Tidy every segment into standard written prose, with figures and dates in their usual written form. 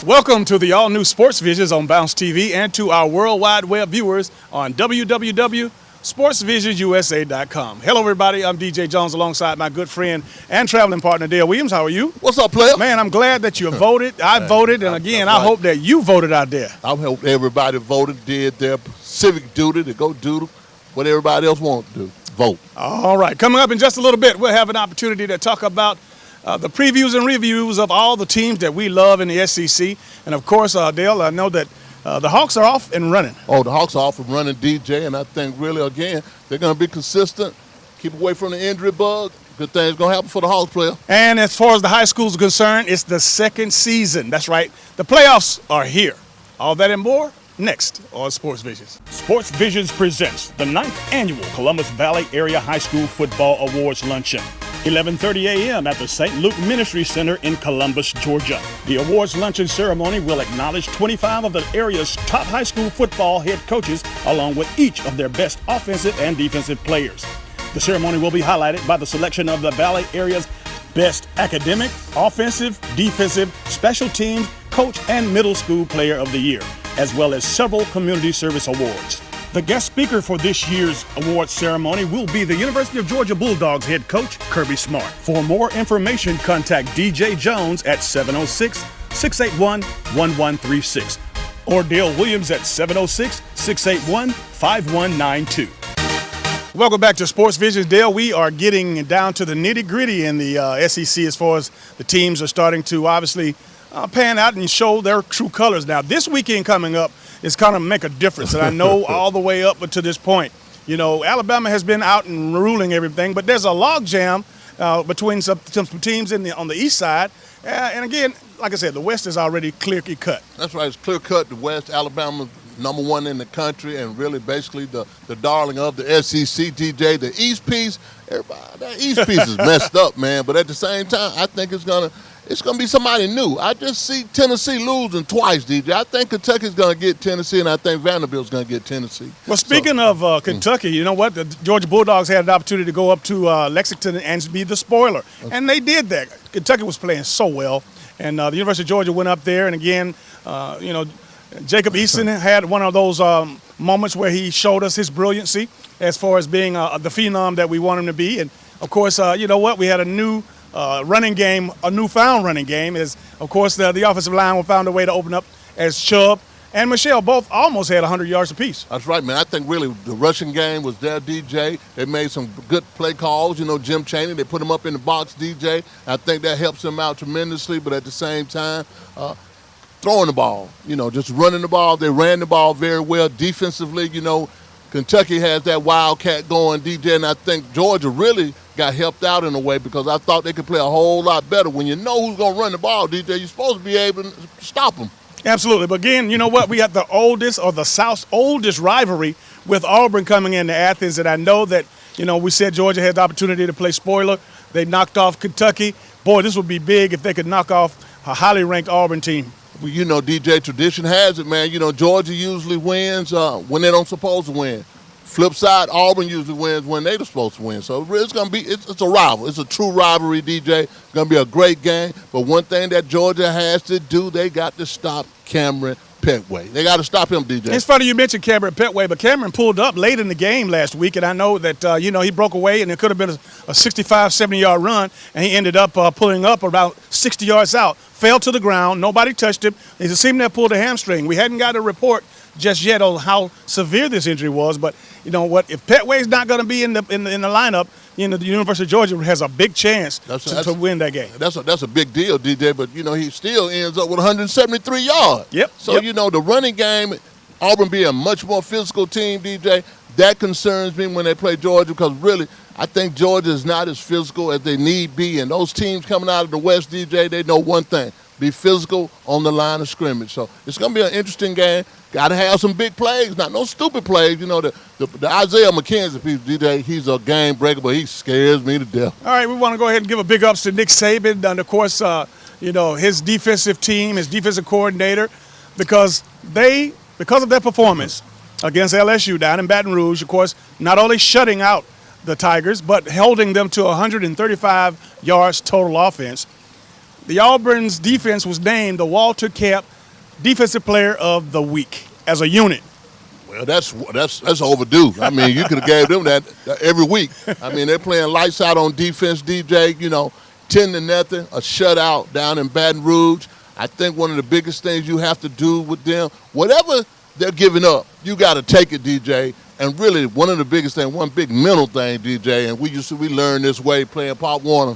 Welcome to the all-new Sports Visions on Bounce TV and to our worldwide web viewers on www.sportsvisionsusa.com. Hello, everybody. I'm DJ Jones alongside my good friend and traveling partner, Dale Williams. How are you? What's up, player? Man, I'm glad that you voted. I voted, and again, I hope that you voted out there. I hope everybody voted, did their civic duty to go do what everybody else wants to do, vote. All right. Coming up in just a little bit, we'll have an opportunity to talk about the previews and reviews of all the teams that we love in the SEC. And, of course, Dale, I know that the Hawks are off and running. Oh, the Hawks are off and running, DJ, and I think really, again, they're going to be consistent, keep away from the injury bug. Good things going to happen for the Hawks, player. And as far as the high schools are concerned, it's the second season. That's right. The playoffs are here. All that and more next on Sports Visions. Sports Visions presents the 9th annual Columbus Valley Area High School Football Awards Luncheon. 11:30 a.m. at the St. Luke Ministry Center in Columbus, Georgia. The awards luncheon ceremony will acknowledge 25 of the area's top high school football head coaches, along with each of their best offensive and defensive players. The ceremony will be highlighted by the selection of the Valley area's best academic, offensive, defensive, special teams, coach, and middle school player of the year, as well as several community service awards. The guest speaker for this year's awards ceremony will be the University of Georgia Bulldogs head coach, Kirby Smart. For more information, contact DJ Jones at 706-681-1136 or Dale Williams at 706-681-5192. Welcome back to Sports Visions, Dale. We are getting down to the nitty-gritty in the SEC as far as the teams are starting to obviously pan out and show their true colors. Now, this weekend coming up is kind of make a difference, and I know all the way up to this point. You know, Alabama has been out and ruling everything, but there's a logjam between some teams on the east side. And again, like I said, the West is already clearly cut. That's right. It's clear cut. The West, Alabama, number one in the country, and really basically the darling of the SEC, DJ. The East piece, everybody, that East piece is messed up, man. But at the same time, I think it's gonna be somebody new. I just see Tennessee losing twice, DJ. I think Kentucky's going to get Tennessee, and I think Vanderbilt's going to get Tennessee. Well, speaking of Kentucky, you know what? The Georgia Bulldogs had an opportunity to go up to Lexington and be the spoiler, and they did that. Kentucky was playing so well, and the University of Georgia went up there, and again, Jacob Eason had one of those moments where he showed us his brilliancy as far as being the phenom that we want him to be. And, of course, you know what? We had a new running game, a newfound running game, is, of course, the offensive line found a way to open up as Chubb and Michelle both almost had 100 yards apiece. That's right, man. I think really the rushing game was there, DJ. They made some good play calls. You know, Jim Chaney, they put him up in the box, DJ. I think that helps him out tremendously, but at the same time, throwing the ball, you know, just running the ball. They ran the ball very well defensively. You know, Kentucky has that wildcat going, DJ, and I think Georgia really got helped out in a way because I thought they could play a whole lot better. When you know who's going to run the ball, DJ, you're supposed to be able to stop them. Absolutely. But again, you know what? We got the oldest or the South's oldest rivalry with Auburn coming into Athens, and I know that, you know, we said Georgia had the opportunity to play spoiler. They knocked off Kentucky. Boy, this would be big if they could knock off a highly ranked Auburn team. Well, you know, DJ, tradition has it, man. You know, Georgia usually wins when they don't supposed to win. Flip side, Auburn usually wins when they're supposed to win. So it's going to be, it's a rival. It's a true rivalry, DJ. It's going to be a great game. But one thing that Georgia has to do, they got to stop Cameron Petway. They got to stop him, DJ. It's funny you mentioned Cameron Petway, but Cameron pulled up late in the game last week, and I know that, he broke away, and it could have been a 65, 70-yard run, and he ended up pulling up about 60 yards out, fell to the ground. Nobody touched him. He seemed to have pulled a hamstring. We hadn't got a report just yet on how severe this injury was, but you know what? If Petway's not going to be in the lineup, you know, the University of Georgia has a big chance to win that game. That's a big deal, DJ. But you know, he still ends up with 173 yards. Yep. So you know, the running game, Auburn being a much more physical team, DJ. That concerns me when they play Georgia because really, I think Georgia is not as physical as they need be. And those teams coming out of the West, DJ, they know one thing: be physical on the line of scrimmage. So it's going to be an interesting game. Got to have some big plays, not no stupid plays. You know, the Isaiah McKenzie piece, DJ, he's a game breaker, but he scares me to death. All right, we want to go ahead and give a big ups to Nick Saban and, of course, his defensive team, his defensive coordinator, because of their performance against LSU down in Baton Rouge, of course, not only shutting out the Tigers, but holding them to 135 yards total offense. The Auburn's defense was named the Walter Camp Defensive Player of the Week as a unit. Well, that's overdue. I mean, you could have gave them that every week. I mean, they're playing lights out on defense, DJ. 10-0, a shutout down in Baton Rouge. I think one of the biggest things you have to do with them, whatever they're giving up, you got to take it, DJ. And really, one of the biggest things, one big mental thing, DJ, and we learned this way playing Pop Warner,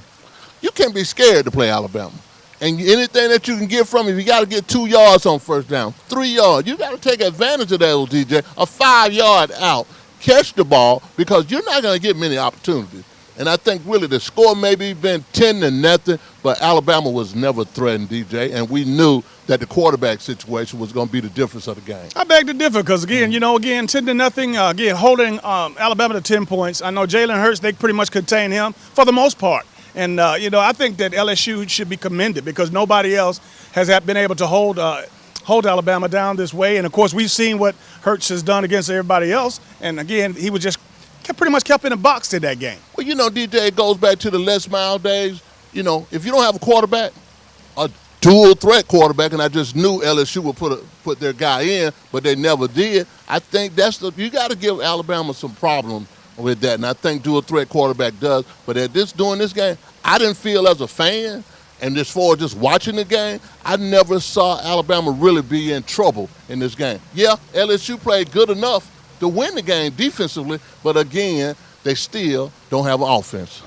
you can't be scared to play Alabama. And anything that you can get from him, you got to get 2 yards on first down, 3 yards. You got to take advantage of that, DJ. A 5-yard out, catch the ball, because you're not going to get many opportunities. And I think really the score maybe been 10-0, but Alabama was never threatened, DJ, and we knew that the quarterback situation was going to be the difference of the game. I beg to differ because, again, 10-0, again, holding Alabama to 10 points. I know Jalen Hurts, they pretty much contain him for the most part. And, I think that LSU should be commended because nobody else has been able to hold Alabama down this way. And, of course, we've seen what Hurts has done against everybody else. And, again, he was just pretty much kept in the box in that game. Well, DJ, it goes back to the Les Miles days. If you don't have a quarterback, a dual threat quarterback, and I just knew LSU would put their guy in, but they never did. I think you got to give Alabama some problems with that, and I think dual threat quarterback does. But during this game, I didn't feel as a fan, and as far as just watching the game, I never saw Alabama really be in trouble in this game. Yeah, LSU played good enough to win the game defensively, but again, they still don't have an offense.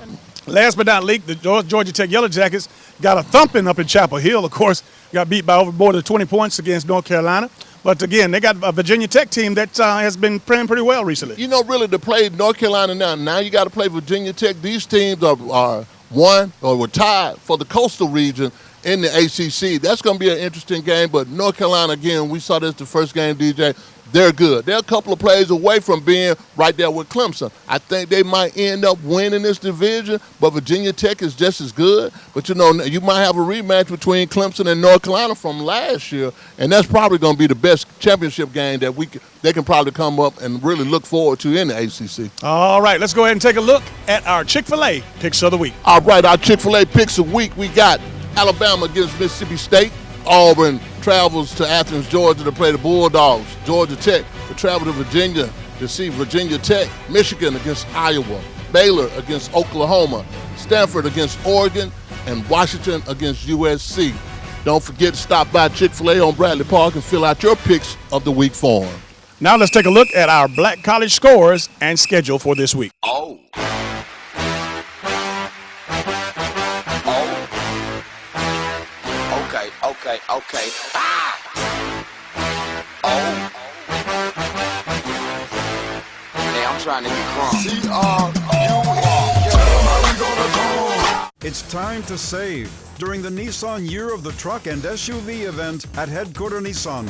Last but not least, the Georgia Tech Yellow Jackets got a thumping up in Chapel Hill. Of course, got beat by over more than 20 points against North Carolina. But again, they got a Virginia Tech team that has been playing pretty well recently. Really, to play North Carolina now you got to play Virginia Tech. These teams are won or were tied for the coastal region in the ACC. That's going to be an interesting game. But North Carolina, again, we saw this the first game, DJ. They're good. They're a couple of plays away from being right there with Clemson. I think they might end up winning this division, but Virginia Tech is just as good. But, you might have a rematch between Clemson and North Carolina from last year, and that's probably going to be the best championship game that they can probably come up and really look forward to in the ACC. All right, let's go ahead and take a look at our Chick-fil-A Picks of the Week. All right, our Chick-fil-A Picks of the Week, we got Alabama against Mississippi State. Auburn travels to Athens, Georgia to play the Bulldogs. Georgia Tech will travel to Virginia to see Virginia Tech. Michigan against Iowa. Baylor against Oklahoma. Stanford against Oregon. And Washington against USC. Don't forget to stop by Chick-fil-A on Bradley Park and fill out your Picks of the Week form. Now let's take a look at our Black College scores and schedule for this week. Okay. Hey, I'm trying to get crunk. It's time to save during the Nissan Year of the Truck and SUV event at Headquarter Nissan.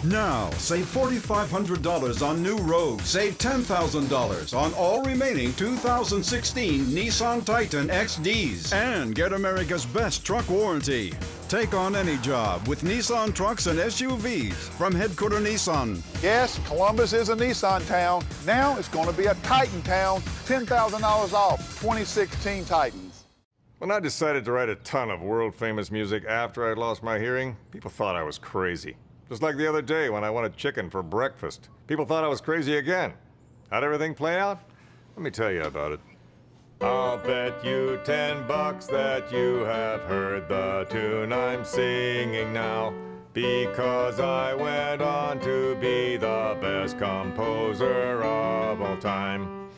Now, save $4,500 on new Rogue. Save $10,000 on all remaining 2016 Nissan Titan XDs. And get America's best truck warranty. Take on any job with Nissan trucks and SUVs from Headquarter Nissan. Yes, Columbus is a Nissan town. Now it's going to be a Titan town. $10,000 off 2016 Titans. When I decided to write a ton of world-famous music after I'd lost my hearing, people thought I was crazy. Just like the other day when I wanted chicken for breakfast. People thought I was crazy again. How'd everything play out? Let me tell you about it. I'll bet you $10 that you have heard the tune I'm singing now, because I went on to be the best composer of all time.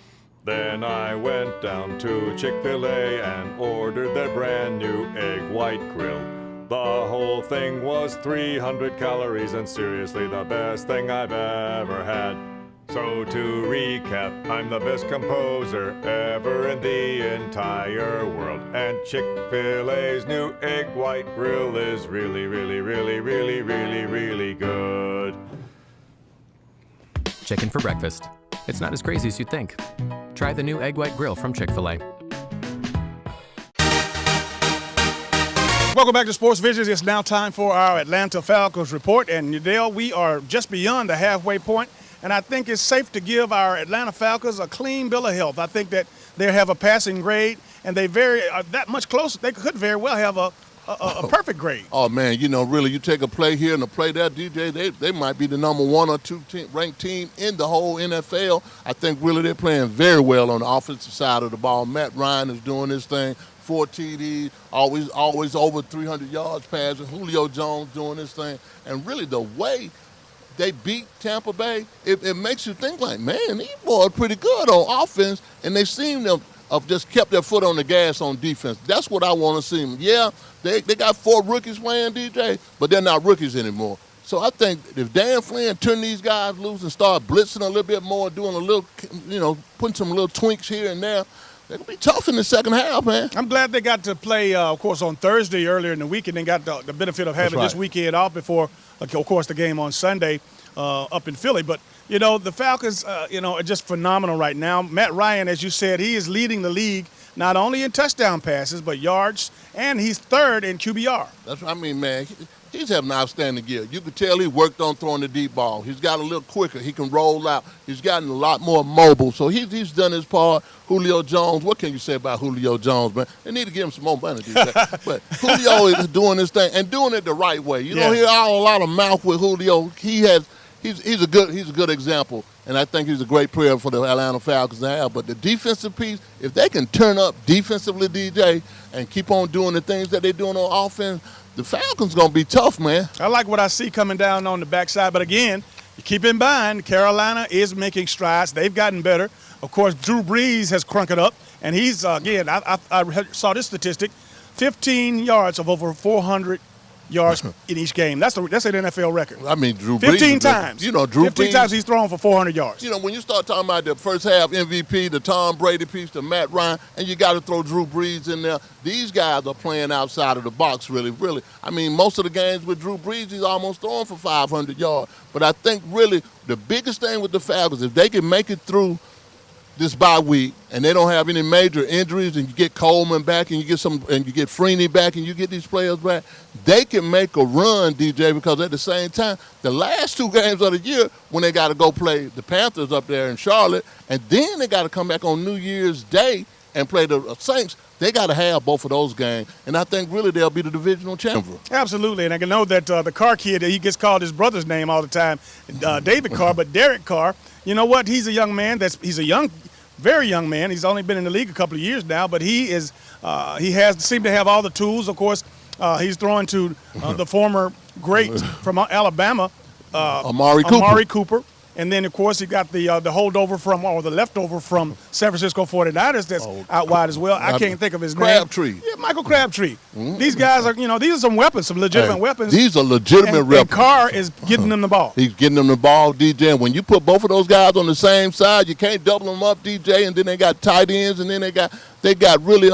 Then I went down to Chick-fil-A and ordered their brand new egg white grill. The whole thing was 300 calories and seriously the best thing I've ever had. So to recap, I'm the best composer ever in the entire world. And Chick-fil-A's new egg white grill is really, really, really, really, really, really good. Chicken for breakfast. It's not as crazy as you'd think. Try the new egg white grill from Chick-fil-A. Welcome back to Sports Visions. It's now time for our Atlanta Falcons report. And Udell, we are just beyond the halfway point, and I think it's safe to give our Atlanta Falcons a clean bill of health. I think that they have a passing grade, and they that much closer. They could very well have a a perfect grade. Oh, man, really, you take a play here and a play there, DJ, they might be the number 1 or 2 ranked team in the whole NFL. I think really they're playing very well on the offensive side of the ball. Matt Ryan is doing his thing. 4 TDs, always over 300 yards passing. Julio Jones doing his thing. And really the way they beat Tampa Bay, it makes you think like, man, these boys are pretty good on offense, and they seem to have just kept their foot on the gas on defense. That's what I want to see them. Yeah, they got 4 rookies playing, DJ, but they're not rookies anymore. So I think if Dan Flynn turn these guys loose and start blitzing a little bit more, doing a little, putting some little tweaks here and there, they're going to be tough in the second half, man. I'm glad they got to play, of course, on Thursday earlier in the week, and then got the benefit of having this weekend off before, of course, the game on Sunday up in Philly. But, the Falcons, are just phenomenal right now. Matt Ryan, as you said, he is leading the league not only in touchdown passes but yards, and he's 3rd in QBR. That's what I mean, man. He's having an outstanding year. You can tell he worked on throwing the deep ball. He's got a little quicker. He can roll out. He's gotten a lot more mobile. So he's done his part. Julio Jones, what can you say about Julio Jones, man? They need to give him some more money. But Julio is doing his thing and doing it the right way. You don't hear a lot of mouth with Julio. He's a good example, and I think he's a great player for the Atlanta Falcons to have. But the defensive piece, if they can turn up defensively, DJ, and keep on doing the things that they're doing on offense, the Falcons going to be tough, man. I like what I see coming down on the backside. But, again, you keep in mind, Carolina is making strides. They've gotten better. Of course, Drew Brees has crunk it up. And he's, again, I saw this statistic, 15 yards of over 400 yards in each game. That's an NFL record. I mean, Drew Brees. 15 times. Drew 15 Brees, times he's thrown for 400 yards. When you start talking about the first half MVP, the Tom Brady piece, the Matt Ryan, and you got to throw Drew Brees in there, these guys are playing outside of the box, really. I mean, most of the games with Drew Brees, he's almost throwing for 500 yards. But I think really the biggest thing with the Falcons, if they can make it through this bye week and they don't have any major injuries, and you get Coleman back and you get Freeney back and you get these players back, they can make a run, DJ, because at the same time, the last 2 games of the year when they got to go play the Panthers up there in Charlotte, and then they got to come back on New Year's Day and play the Saints, they got to have both of those games. And I think really they'll be the divisional champion. Absolutely. And I can know that the Carr kid, he gets called his brother's name all the time, David Carr, but Derek Carr, you know what? He's a young man. He's a very young man. He's only been in the league a couple of years now, but he seemed to have all the tools. Of course, he's throwing to the former great from Alabama, Amari Cooper. And then, of course, he got the leftover from San Francisco 49ers that's out wide as well. I can't think of his name. Crabtree. Yeah, Michael Crabtree. Mm-hmm. These guys are, these are some weapons, some legitimate weapons. These are legitimate weapons. And Carr is getting them the ball. He's getting them the ball, DJ. And when you put both of those guys on the same side, you can't double them up, DJ. And then they got tight ends, and then they got really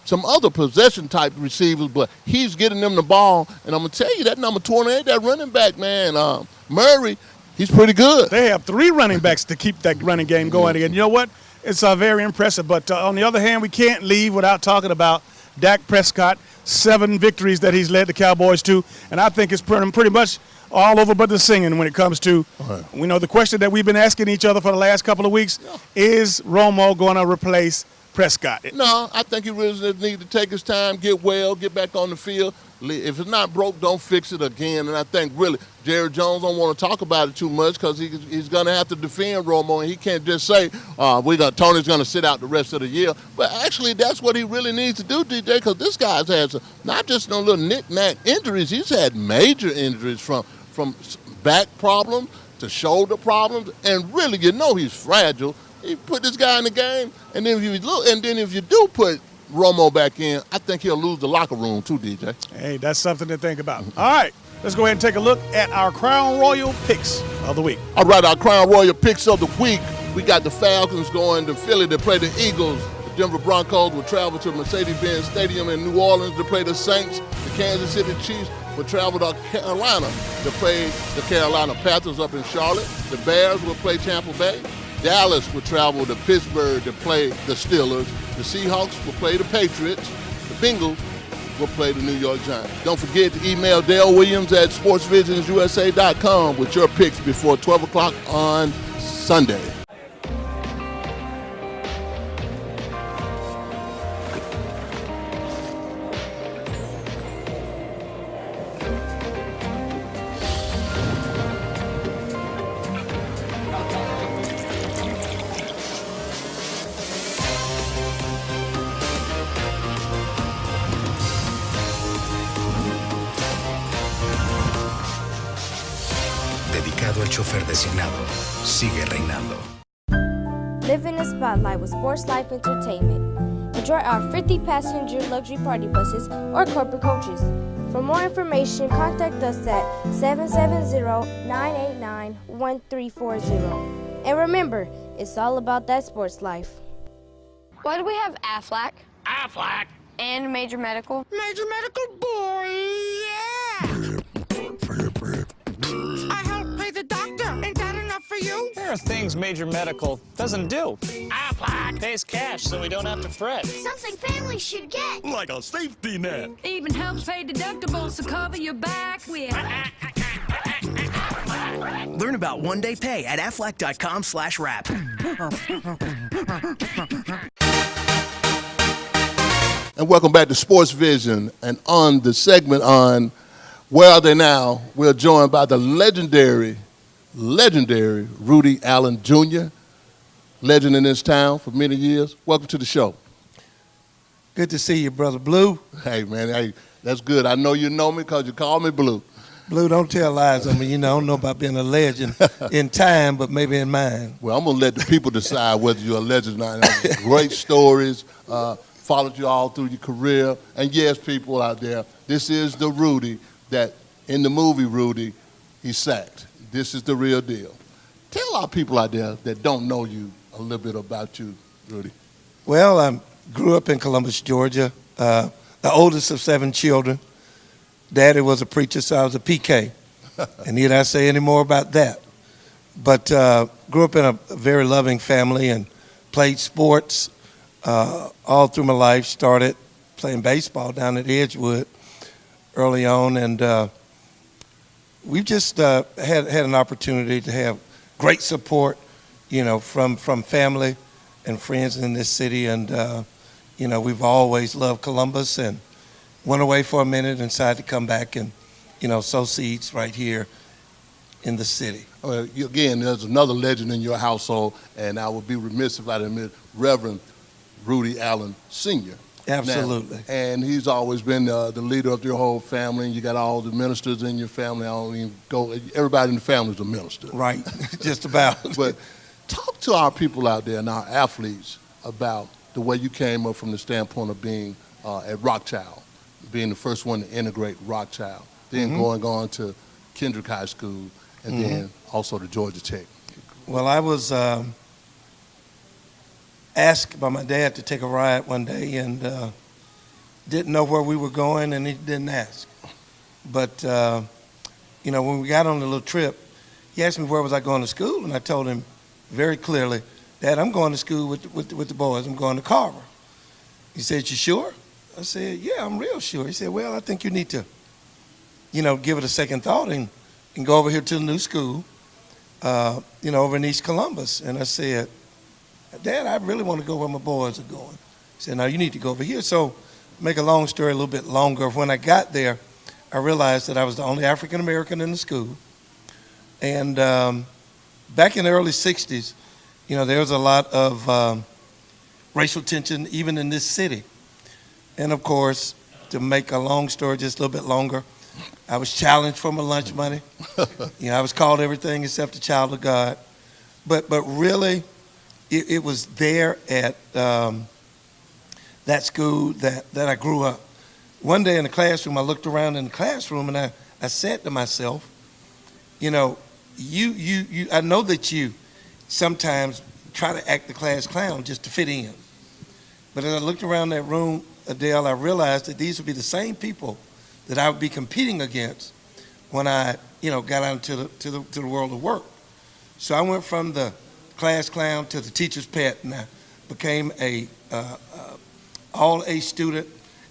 some other possession-type receivers. But he's getting them the ball. And I'm going to tell you, that number 28, that running back, man, Murray, he's pretty good. They have 3 running backs to keep that running game going. And you know what? It's very impressive. But on the other hand, we can't leave without talking about Dak Prescott, 7 victories that he's led the Cowboys to. And I think it's pretty much all over but the singing when it comes to, the question that we've been asking each other for the last couple of weeks, is Romo going to replace Prescott? No, I think he really needs to take his time, get well, get back on the field. If it's not broke, don't fix it again. And I think really Jerry Jones don't want to talk about it too much because he's going to have to defend Romo, and he can't just say Tony's going to sit out the rest of the year. But actually, that's what he really needs to do, DJ, because this guy's had not just no little knick-knack injuries. He's had major injuries from back problems to shoulder problems, and really, he's fragile. You put this guy in the game, and then if you do put Romo back in, I think he'll lose the locker room too, DJ. Hey, that's something to think about. All right, let's go ahead and take a look at our Crown Royal picks of the week. All right, our Crown Royal picks of the week. We got the Falcons going to Philly to play the Eagles. The Denver Broncos will travel to Mercedes-Benz Stadium in New Orleans to play the Saints. The Kansas City Chiefs will travel to Carolina to play the Carolina Panthers up in Charlotte. The Bears will play Tampa Bay. Dallas will travel to Pittsburgh to play the Steelers. The Seahawks will play the Patriots. The Bengals will play the New York Giants. Don't forget to email Dale Williams at sportsvisionsusa.com with your picks before 12 o'clock on Sunday. dedicado al chofer designado, sigue reinando. Live in the spotlight with Sports Life Entertainment. Enjoy our 50-passenger luxury party buses or corporate coaches. For more information, contact us at 770-989-1340. And remember, it's all about that sports life. Why do we have Aflac? Aflac. And Major Medical? Major Medical, boy, yeah! I help pay the doctor. Ain't that enough for you? There are things Major Medical doesn't do. Aflac Pays cash so we don't have to fret. Something families should get. like a safety net. Even helps pay deductibles to cover your back with. Learn about one-day pay at aflac.com/wrap. And welcome back to Sports Vision. And on the segment on Where Are They Now, we're joined by the legendary Rudy Allen Jr., legend in this town for many years. Welcome to the show. Good to see you, Brother Blue. Hey, man, hey, that's good. I know you know me because you call me Blue. Blue, don't tell lies on me. You know, I don't know about being a legend in time, but maybe in mind. Well, I'm going to let the people decide whether you're a legend or not. Great stories. Followed you all through your career. And yes, people out there, this is the Rudy that in the movie Rudy, he sacked. This is the real deal. Tell a lot of people out there that don't know you a little bit about you, Rudy. Well, I grew up in Columbus, Georgia, the oldest of 7 children. Daddy was a preacher, so I was a PK. And need I say any more about that? But grew up in a very loving family and played sports all through my life. Started playing baseball down at Edgewood early on, and we've just had an opportunity to have great support, you know, from family and friends in this city, and you know, we've always loved Columbus and went away for a minute and decided to come back and, you know, sow seeds right here in the city. Well, again, there's another legend in your household, and I would be remiss if I didn't admit Reverend Rudy Allen Sr. Absolutely. Now, and he's always been the leader of your whole family, and you got all the ministers in your family. I don't even go, everybody in the family is a minister. Right, just about. But talk to our people out there and our athletes about the way you came up from the standpoint of being at Rockchild, being the first one to integrate Rockchild, then going on to Kendrick High School, and then also to Georgia Tech. Well, I was asked by my dad to take a ride one day, and didn't know where we were going, and he didn't ask. But, you know, when we got on the little trip, he asked me where was I going to school, and I told him very clearly, Dad, I'm going to school with the boys. I'm going to Carver. He said, you sure? I said, yeah, I'm real sure. He said, well, I think you need to, you know, give it a second thought and go over here to the new school, you know, over in East Columbus. And I said, Dad, I really want to go where my boys are going. He said, no, you need to go over here. So make a long story a little bit longer, when I got there, I realized that I was the only African-American in the school. And back in the early 60s, you know, there was a lot of racial tension even in this city. And of course, to make a long story just a little bit longer, I was challenged for my lunch money. You know, I was called everything except a child of God. But really, it was there at that school that I grew up. One day in the classroom, I looked around in the classroom and I said to myself, you know, I know that you sometimes try to act the class clown just to fit in. But as I looked around that room, Adele, I realized that these would be the same people that I would be competing against when I, you know, got out into the world of work. So I went from the class clown to the teacher's pet, and I became a all-A student,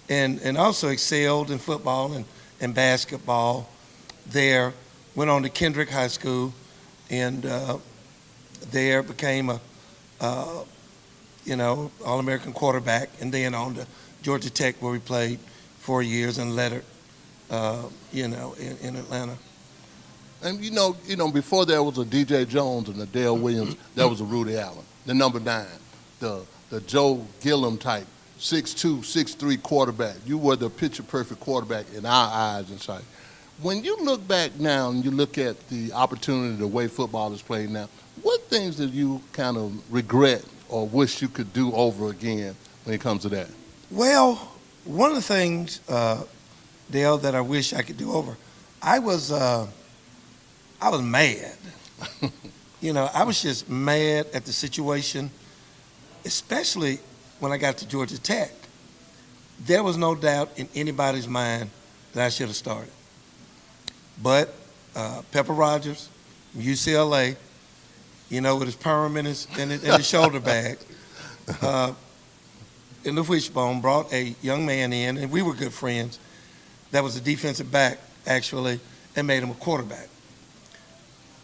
and also excelled in football and basketball there. Went on to Kendrick High School, and there became a you know, All-American quarterback, and then on to Georgia Tech, where we played 4 years and lettered, you know, in Atlanta. And you know, before there was a DJ Jones and a Dale Williams, there was a Rudy Allen, the number 9, the Joe Gillum type, 6'2", 6'3" quarterback. You were the picture-perfect quarterback in our eyes and sight. When you look back now and you look at the opportunity, the way football is played now, what things do you kind of regret or wish you could do over again when it comes to that? Well, one of the things, Dale, that I wish I could do over, I was mad. You know, I was just mad at the situation, especially when I got to Georgia Tech. There was no doubt in anybody's mind that I should have started. But Pepper Rogers from UCLA, you know, with his perm and his shoulder bag, in the wishbone, brought a young man in, and we were good friends, that was a defensive back, actually, and made him a quarterback.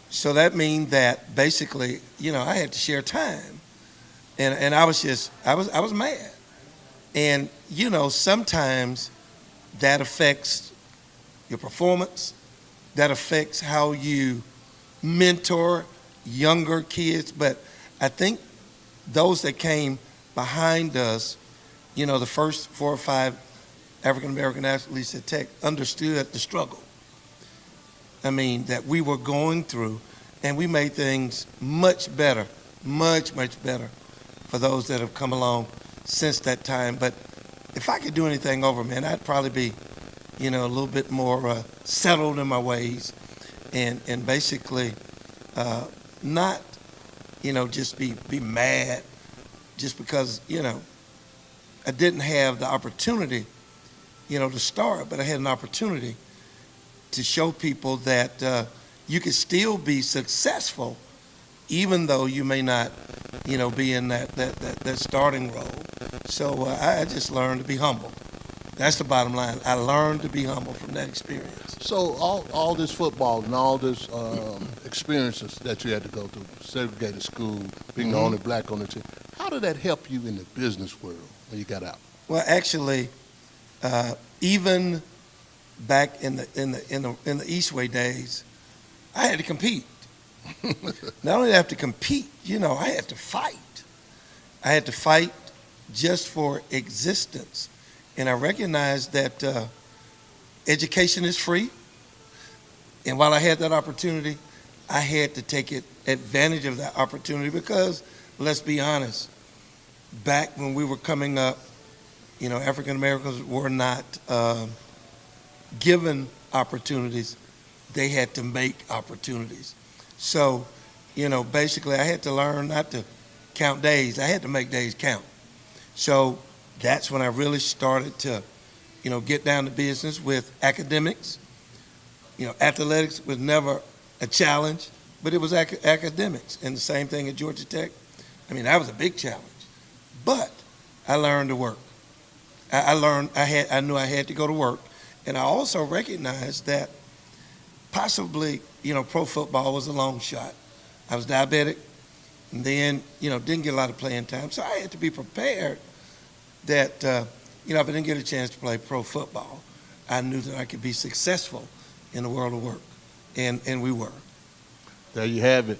So that means that basically, you know, I had to share time. And I was mad. And, you know, sometimes that affects your performance. That affects how you mentor younger kids. But I think those that came behind us, you know, the first 4 or 5 African-American athletes at Tech understood the struggle. I mean, that we were going through, and we made things much better, much, much better for those that have come along since that time. But if I could do anything over, man, I'd probably be, you know, a little bit more settled in my ways and basically not, you know, just be mad just because, you know, I didn't have the opportunity, you know, to start, but I had an opportunity to show people that you can still be successful even though you may not, you know, be in that starting role. So I just learned to be humble. That's the bottom line. I learned to be humble from that experience. So all this football and all this experiences that you had to go through, segregated school, being the only black on the team, how did that help you in the business world when you got out? Well, actually, even back in the Eastway days, I had to compete. Not only did I have to compete, you know, I had to fight. I had to fight just for existence. And I recognized that education is free. And while I had that opportunity, I had to take advantage of that opportunity because, let's be honest, back when we were coming up, you know, African Americans were not given opportunities. They had to make opportunities. So, you know, basically I had to learn not to count days. I had to make days count. So that's when I really started to, you know, get down to business with academics. You know, athletics was never a challenge, but it was academics. And the same thing at Georgia Tech. I mean, that was a big challenge. But I learned to work. I knew I had to go to work. And I also recognized that possibly, you know, pro football was a long shot. I was diabetic, and then, you know, didn't get a lot of playing time. So I had to be prepared that, you know, if I didn't get a chance to play pro football, I knew that I could be successful in the world of work. And we were. There you have it.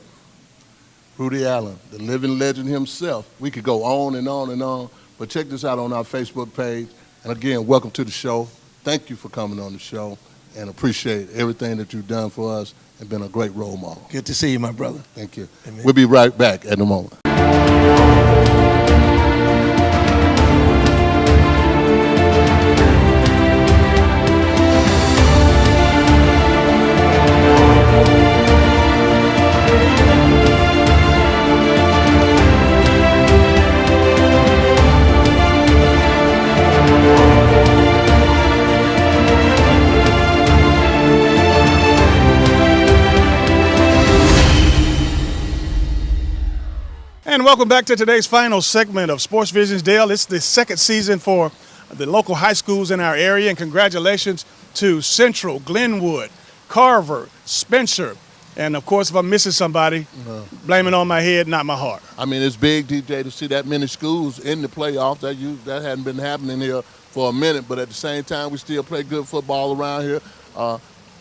Rudy Allen, the living legend himself. We could go on and on and on, but check this out on our Facebook page. And again, welcome to the show. Thank you for coming on the show and appreciate everything that you've done for us and been a great role model. Good to see you, my brother. Thank you. Amen. We'll be right back in a moment. And welcome back to today's final segment of Sports Visions. Dale, it's the second season for the local high schools in our area, and congratulations to Central, Glenwood, Carver, Spencer, and of course, if I'm missing somebody, blame it on my head, not my heart. I mean, it's big, DJ, to see that many schools in the playoffs. That hadn't been happening here for a minute, but at the same time, we still play good football around here.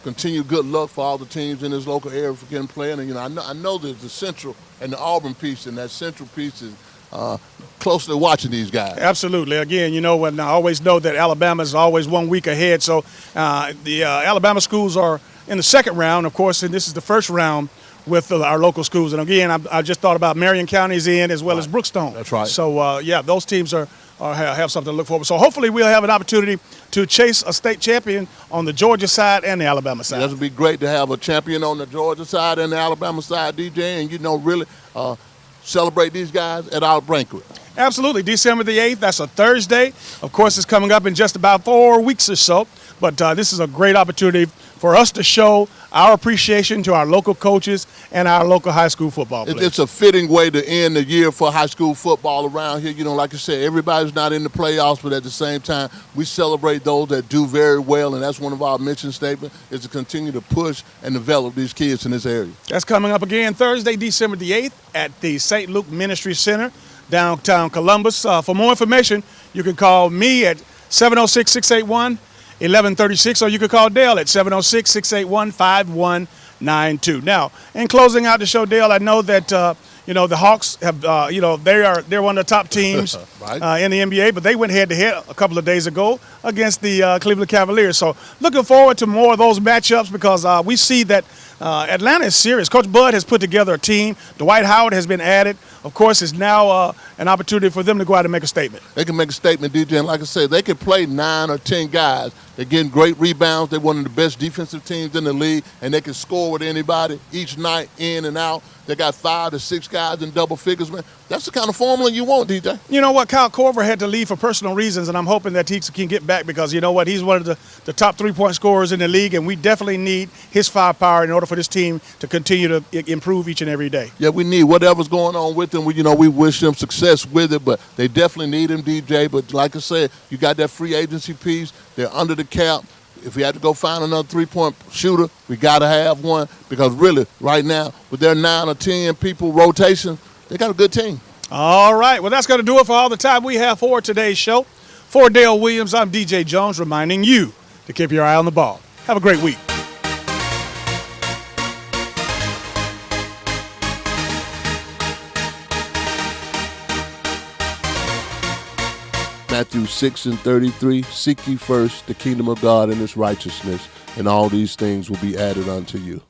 Continue good luck for all the teams in this local area for getting playing. And, you know, I know there's the Central and the Auburn piece, and that Central piece is closely watching these guys. Absolutely. Again, you know, and I always know that Alabama is always 1 week ahead. So the Alabama schools are in the second round, of course, and this is the first round with our local schools. And again, I just thought about Marion County's in as well as Brookstone. That's right. So, yeah, those teams have something to look forward to. So hopefully we'll have an opportunity to chase a state champion on the Georgia side and the Alabama side. It would be great to have a champion on the Georgia side and the Alabama side, DJ, and, you know, really celebrate these guys at our banquet. Absolutely. December the 8th, that's a Thursday. Of course, it's coming up in just about 4 weeks or so. But this is a great opportunity for us to show our appreciation to our local coaches and our local high school football players. It's a fitting way to end the year for high school football around here. You know, like I said, everybody's not in the playoffs, but at the same time, we celebrate those that do very well, and that's one of our mission statements, is to continue to push and develop these kids in this area. That's coming up again Thursday, December the 8th at the St. Luke Ministry Center, downtown Columbus. For more information, you can call me at 706-681-1136, or you can call Dale at 706-681-5192. Now, in closing out the show, Dale, I know that you know, the Hawks have they're one of the top teams right. in the NBA, but they went head-to-head a couple of days ago against the Cleveland Cavaliers. So looking forward to more of those matchups because we see that Atlanta is serious. Coach Bud has put together a team. Dwight Howard has been added. Of course, it's now an opportunity for them to go out and make a statement. They can make a statement, DJ, and like I said, they can play 9 or 10 guys. They're getting great rebounds. They're one of the best defensive teams in the league, and they can score with anybody each night, in and out. They got 5 to 6 guys in double figures, man. That's the kind of formula you want, DJ. You know what? Kyle Korver had to leave for personal reasons, and I'm hoping that he can get back because, you know what, he's one of the top three-point scorers in the league, and we definitely need his firepower in order for this team to continue to improve each and every day. Yeah, we need whatever's going on with them. We wish them success with it, but they definitely need him, DJ. But like I said, you got that free agency piece. They're under the cap. If we had to go find another three-point shooter, we got to have one because really, right now, with their 9 or 10 people rotation, they got a good team. All right. Well, that's going to do it for all the time we have for today's show. For Dale Williams, I'm DJ Jones reminding you to keep your eye on the ball. Have a great week. Matthew 6:33, seek ye first the kingdom of God and his righteousness, and all these things will be added unto you.